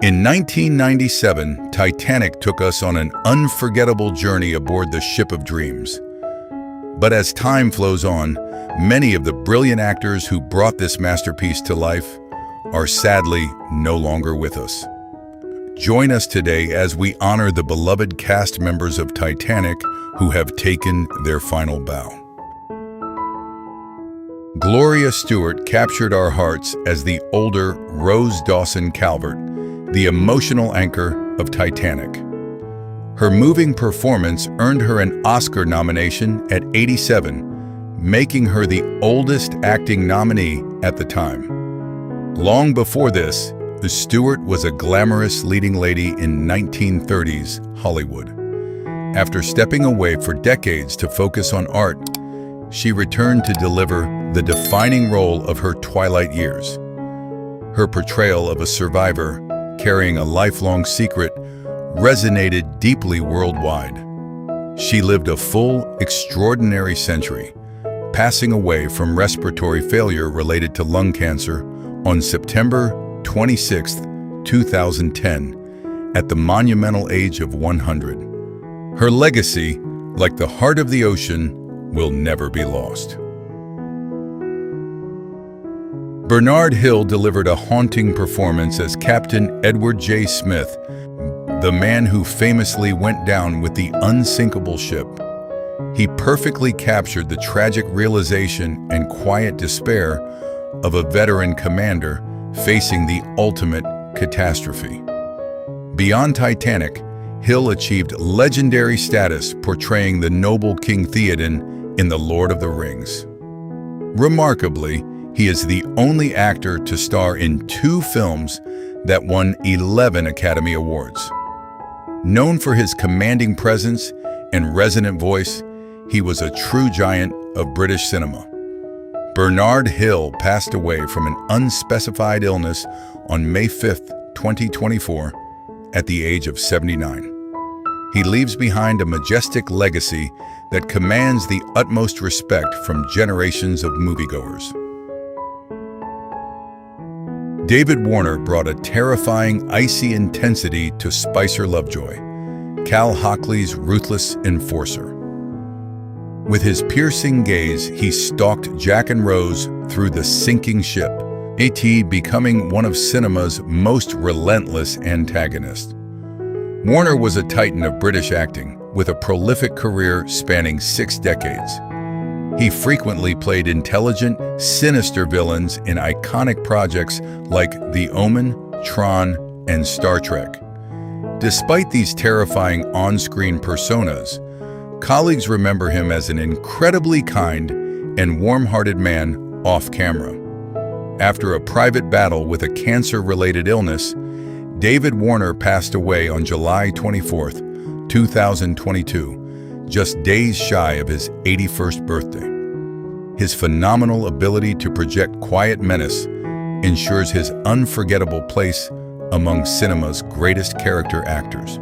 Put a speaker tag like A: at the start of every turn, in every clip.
A: In 1997, Titanic took us on an unforgettable journey aboard the ship of dreams. But as time flows on, many of the brilliant actors who brought this masterpiece to life are sadly no longer with us. Join us today as we honor the beloved cast members of Titanic who have taken their final bow. Gloria Stewart captured our hearts as the older Rose Dawson Calvert, the emotional anchor of Titanic. Her moving performance earned her an Oscar nomination at 87, making her the oldest acting nominee at the time. Long before this, Stewart was a glamorous leading lady in 1930s Hollywood. After stepping away for decades to focus on art, she returned to deliver the defining role of her twilight years. Her portrayal of a survivor carrying a lifelong secret resonated deeply worldwide. She lived a full, extraordinary century, passing away from respiratory failure related to lung cancer on September 26, 2010, at the monumental age of 100. Her legacy, like the heart of the ocean, will never be lost. Bernard Hill delivered a haunting performance as Captain Edward J. Smith, the man who famously went down with the unsinkable ship. He perfectly captured the tragic realization and quiet despair of a veteran commander facing the ultimate catastrophe. Beyond Titanic, Hill achieved legendary status portraying the noble King Theoden in The Lord of the Rings. Remarkably, he is the only actor to star in 2 films that won 11 Academy Awards. Known for his commanding presence and resonant voice, he was a true giant of British cinema. Bernard Hill passed away from an unspecified illness on May 5, 2024, at the age of 79. He leaves behind a majestic legacy that commands the utmost respect from generations of moviegoers. David Warner brought a terrifying, icy intensity to Spicer Lovejoy, Cal Hockley's ruthless enforcer. With his piercing gaze, he stalked Jack and Rose through the sinking ship, becoming one of cinema's most relentless antagonists. Warner was a titan of British acting, with a prolific career spanning 6 decades. He frequently played intelligent, sinister villains in iconic projects like The Omen, Tron, and Star Trek. Despite these terrifying on-screen personas, colleagues remember him as an incredibly kind and warm-hearted man off-camera. After a private battle with a cancer-related illness, David Warner passed away on July 24, 2022, just days shy of his 81st birthday. His phenomenal ability to project quiet menace ensures his unforgettable place among cinema's greatest character actors.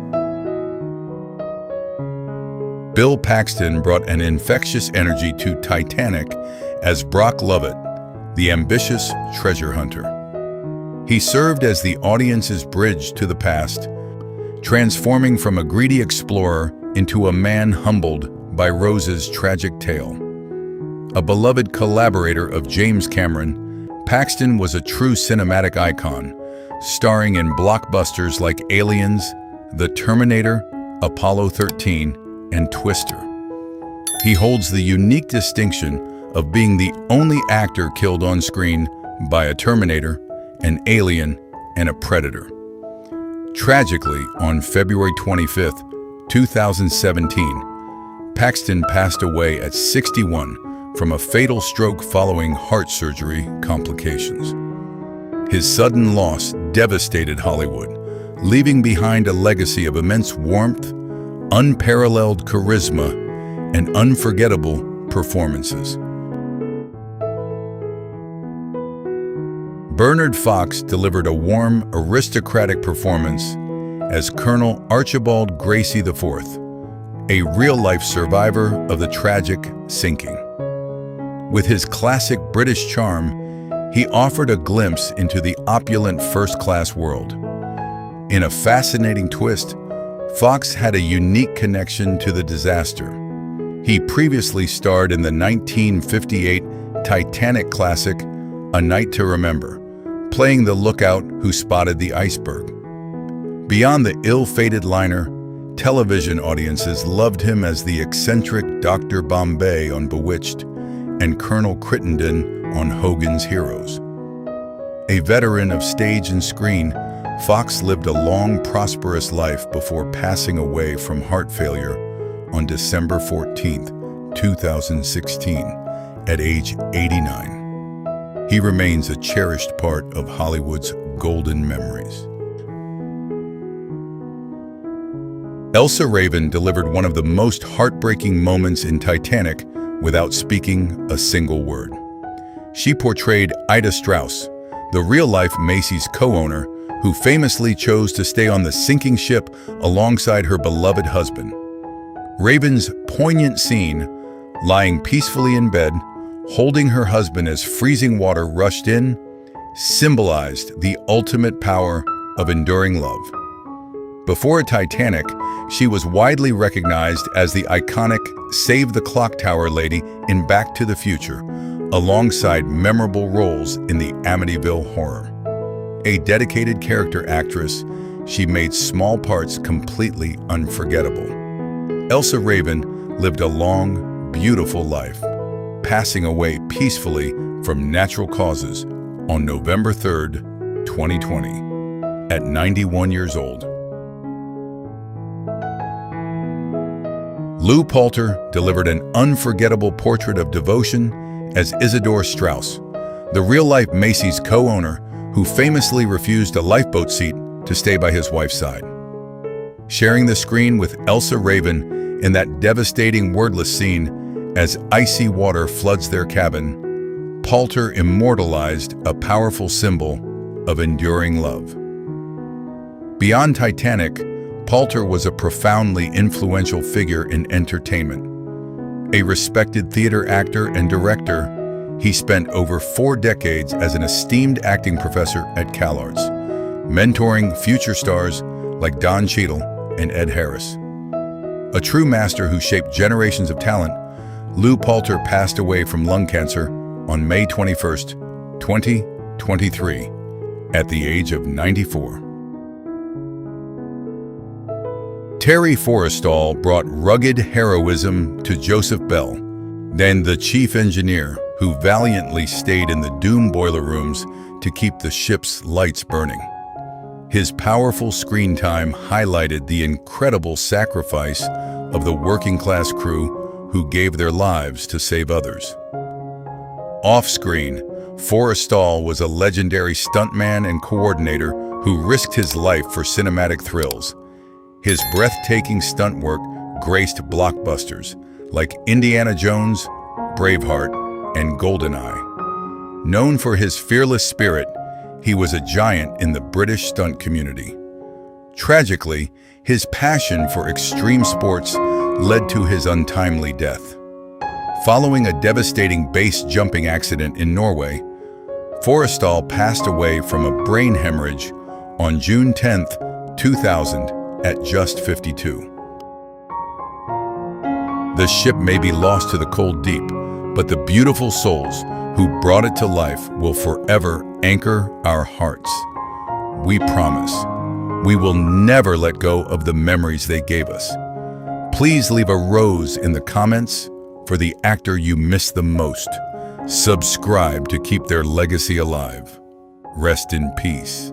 A: Bill Paxton brought an infectious energy to Titanic as Brock Lovett, the ambitious treasure hunter. He served as the audience's bridge to the past, transforming from a greedy explorer into a man humbled by Rose's tragic tale. A beloved collaborator of James Cameron, Paxton was a true cinematic icon, starring in blockbusters like Aliens, The Terminator, Apollo 13, and Twister. He holds the unique distinction of being the only actor killed on screen by a Terminator, an alien, and a predator. Tragically, on February 25, 2017, Paxton passed away at 61 from a fatal stroke following heart surgery complications. His sudden loss devastated Hollywood, leaving behind a legacy of immense warmth, unparalleled charisma, and unforgettable performances. Bernard Fox delivered a warm, aristocratic performance as Colonel Archibald Gracie IV, a real-life survivor of the tragic sinking. With his classic British charm, he offered a glimpse into the opulent first-class world. In a fascinating twist, Fox had a unique connection to the disaster. He previously starred in the 1958 Titanic classic, A Night to Remember, playing the lookout who spotted the iceberg. Beyond the ill-fated liner, television audiences loved him as the eccentric Dr. Bombay on Bewitched and Colonel Crittenden on Hogan's Heroes. A veteran of stage and screen, Fox lived a long, prosperous life before passing away from heart failure on December 14, 2016, at age 89. He remains a cherished part of Hollywood's golden memories. Elsa Raven delivered one of the most heartbreaking moments in Titanic without speaking a single word. She portrayed Ida Strauss, the real-life Macy's co-owner who famously chose to stay on the sinking ship alongside her beloved husband. Raven's poignant scene, lying peacefully in bed, holding her husband as freezing water rushed in, symbolized the ultimate power of enduring love. Before Titanic, she was widely recognized as the iconic Save the Clock Tower lady in Back to the Future, alongside memorable roles in the Amityville Horror. A dedicated character actress, she made small parts completely unforgettable. Elsa Raven lived a long, beautiful life, passing away peacefully from natural causes on November 3, 2020, at 91 years old. Lou Poulter delivered an unforgettable portrait of devotion as Isidore Strauss, the real-life Macy's co-owner who famously refused a lifeboat seat to stay by his wife's side. Sharing the screen with Elsa Raven in that devastating wordless scene as icy water floods their cabin, Poulter immortalized a powerful symbol of enduring love. Beyond Titanic, Poulter was a profoundly influential figure in entertainment. A respected theater actor and director, he spent over 4 decades as an esteemed acting professor at CalArts, mentoring future stars like Don Cheadle and Ed Harris. A true master who shaped generations of talent, Lou Poulter passed away from lung cancer on May 21, 2023, at the age of 94. Terry Forrestal brought rugged heroism to Joseph Bell, then the chief engineer who valiantly stayed in the doom boiler rooms to keep the ship's lights burning. His powerful screen time highlighted the incredible sacrifice of the working-class crew who gave their lives to save others. Off-screen, Forrestal was a legendary stuntman and coordinator who risked his life for cinematic thrills. His breathtaking stunt work graced blockbusters like Indiana Jones, Braveheart, and GoldenEye. Known for his fearless spirit, he was a giant in the British stunt community. Tragically, his passion for extreme sports led to his untimely death. Following a devastating base jumping accident in Norway, Forrestal passed away from a brain hemorrhage on June 10, 2000, at just 52. The ship may be lost to the cold deep, but the beautiful souls who brought it to life will forever anchor our hearts. We promise, we will never let go of the memories they gave us. Please leave a rose in the comments for the actor you miss the most. Subscribe to keep their legacy alive. Rest in peace.